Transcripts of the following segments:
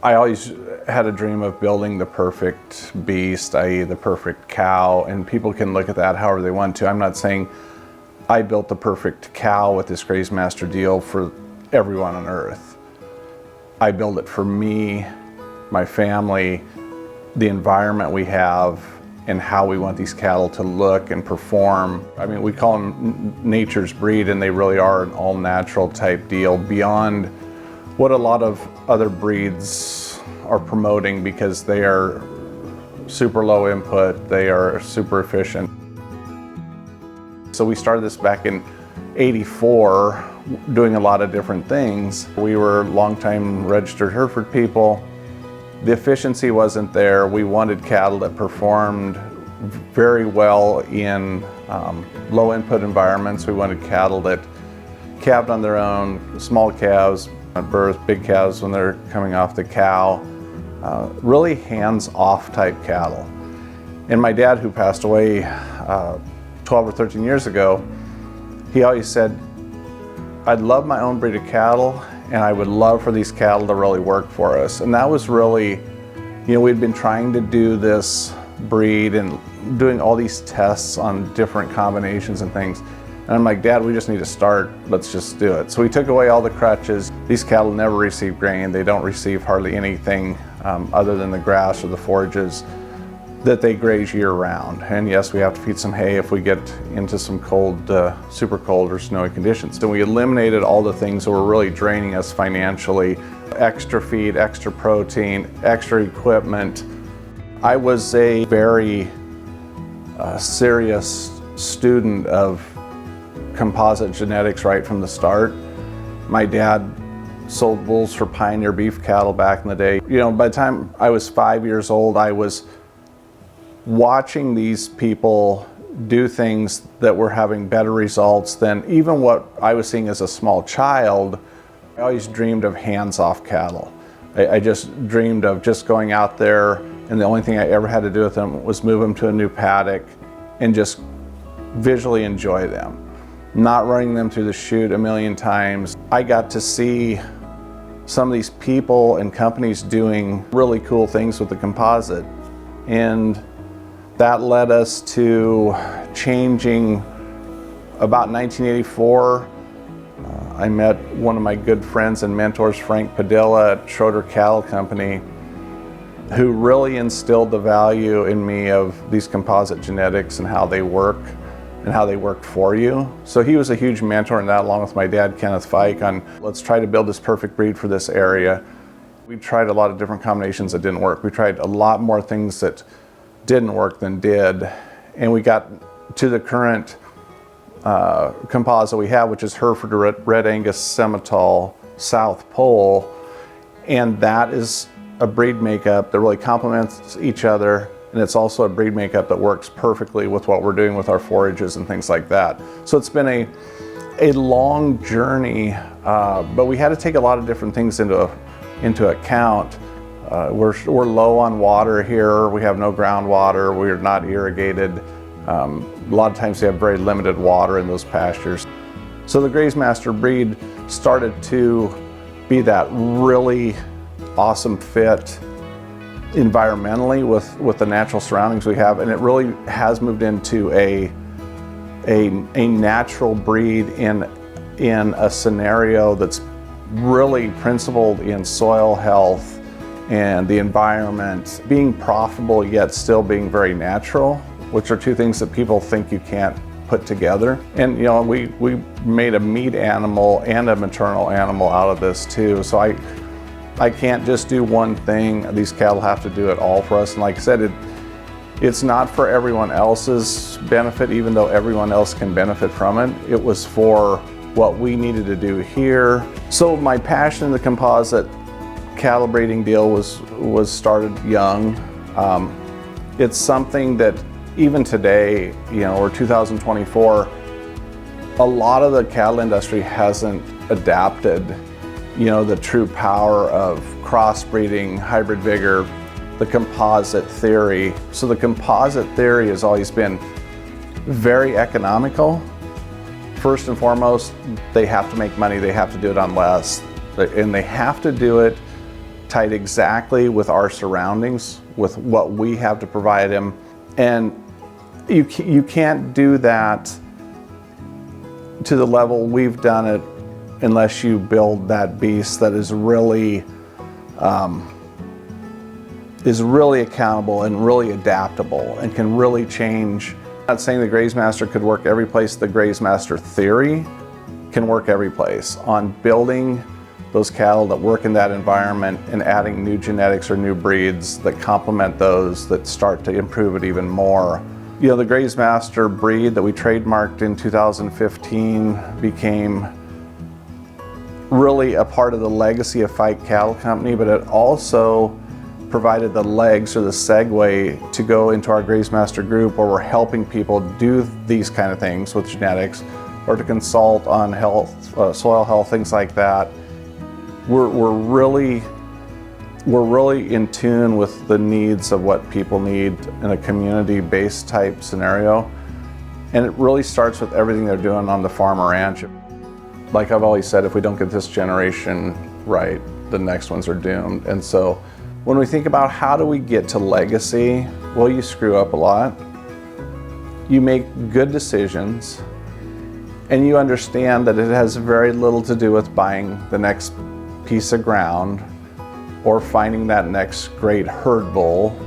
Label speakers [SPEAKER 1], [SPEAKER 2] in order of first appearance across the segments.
[SPEAKER 1] I always had a dream of building the perfect beast, i.e. the perfect cow, and people can look at that however they want to. I'm not saying I built the perfect cow with this Graze Master deal for everyone on earth. I build it for me, my family, the environment we have, and how we want these cattle to look and perform. I mean, we call them nature's breed, and they really are an all-natural type deal beyond what a lot of other breeds are promoting, because they are super low input, they are super efficient. So we started this back in '84, doing a lot of different things. We were longtime registered Hereford people. The efficiency wasn't there. We wanted cattle that performed very well in low input environments. We wanted cattle that calved on their own, small calves, birth big calves when they're coming off the cow, really hands-off type cattle. And my dad, who passed away 12 or 13 years ago, he always said, I'd love my own breed of cattle, and I would love for these cattle to really work for us. And that was really, we'd been trying to do this breed and doing all these tests on different combinations and things. And I'm like, Dad, we just need to start, let's just do it. So we took away all the crutches. These cattle never receive grain. They don't receive hardly anything other than the grass or the forages that they graze year round. And yes, we have to feed some hay if we get into some cold, super cold or snowy conditions. So we eliminated all the things that were really draining us financially. Extra feed, extra protein, extra equipment. I was a very serious student of composite genetics right from the start. My dad sold bulls for Pioneer beef cattle back in the day. By the time I was 5 years old, I was watching these people do things that were having better results than even what I was seeing as a small child. I always dreamed of hands-off cattle. I just dreamed of just going out there, and the only thing I ever had to do with them was move them to a new paddock and just visually enjoy them. Not running them through the chute a million times. I got to see some of these people and companies doing really cool things with the composite, and that led us to changing. About 1984, I met one of my good friends and mentors, Frank Padilla at Schroeder Cattle Company, who really instilled the value in me of these composite genetics and how they work and how they work for you. So he was a huge mentor in that, along with my dad, Kenneth Ficke, on let's try to build this perfect breed for this area. We tried a lot of different combinations that didn't work. We tried a lot more things that didn't work than did. And we got to the current composite we have, which is Hereford Red Angus Simmental South Pole. And that is a breed makeup that really complements each other. And it's also a breed makeup that works perfectly with what we're doing with our forages and things like that. So it's been a long journey, but we had to take a lot of different things into account. We're low on water here. We have no groundwater. We're not irrigated. A lot of times we have very limited water in those pastures. So the Graze Master breed started to be that really awesome fit environmentally with the natural surroundings we have, and it really has moved into a natural breed in a scenario that's really principled in soil health and the environment, being profitable yet still being very natural, which are two things that people think you can't put together. And we made a meat animal and a maternal animal out of this too. So I can't just do one thing. These cattle have to do it all for us. And like I said, it's not for everyone else's benefit, even though everyone else can benefit from it. It was for what we needed to do here. So my passion in the composite cattle breeding deal was started young. It's something that even today, we're 2024, a lot of the cattle industry hasn't adapted the true power of crossbreeding, hybrid vigor, the composite theory. So the composite theory has always been very economical. First and foremost, they have to make money, they have to do it on less, and they have to do it tied exactly with our surroundings, with what we have to provide him. And you can't do that to the level we've done it unless you build that beast that is really accountable and really adaptable and can really change. I'm not saying the Graze Master could work every place. The Graze Master theory can work every place on building those cattle that work in that environment and adding new genetics or new breeds that complement those that start to improve it even more. You know, the Graze Master breed that we trademarked in 2015 became really a part of the legacy of Ficke Cattle Company, but it also provided the legs or the segue to go into our Graze Master group, where we're helping people do these kind of things with genetics, or to consult on health, soil health, things like that. We're really in tune with the needs of what people need in a community-based type scenario. And it really starts with everything they're doing on the farm or ranch. Like I've always said, if we don't get this generation right, the next ones are doomed. And so when we think about how do we get to legacy, well, you screw up a lot. You make good decisions, and you understand that it has very little to do with buying the next piece of ground or finding that next great herd bull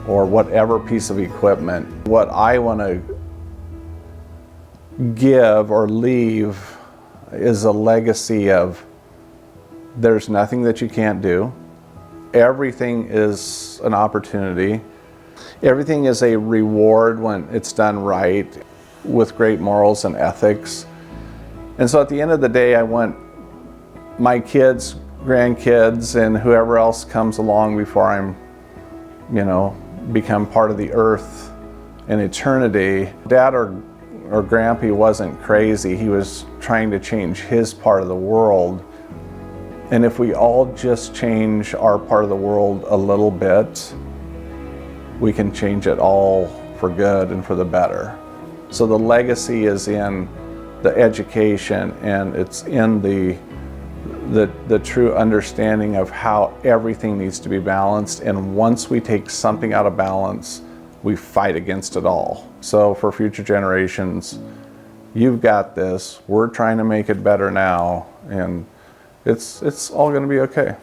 [SPEAKER 1] or whatever piece of equipment. What I want to give or leave is a legacy of there's nothing that you can't do. Everything is an opportunity. Everything is a reward when it's done right with great morals and ethics. And so at the end of the day, I want my kids, grandkids, and whoever else comes along before I'm, become part of the earth in eternity. Dad or Grampy wasn't crazy. He was trying to change his part of the world. And if we all just change our part of the world a little bit, we can change it all for good and for the better. So the legacy is in the education, and it's in the true understanding of how everything needs to be balanced. And once we take something out of balance, we fight against it all. So for future generations, you've got this. We're trying to make it better now, and it's all going to be okay.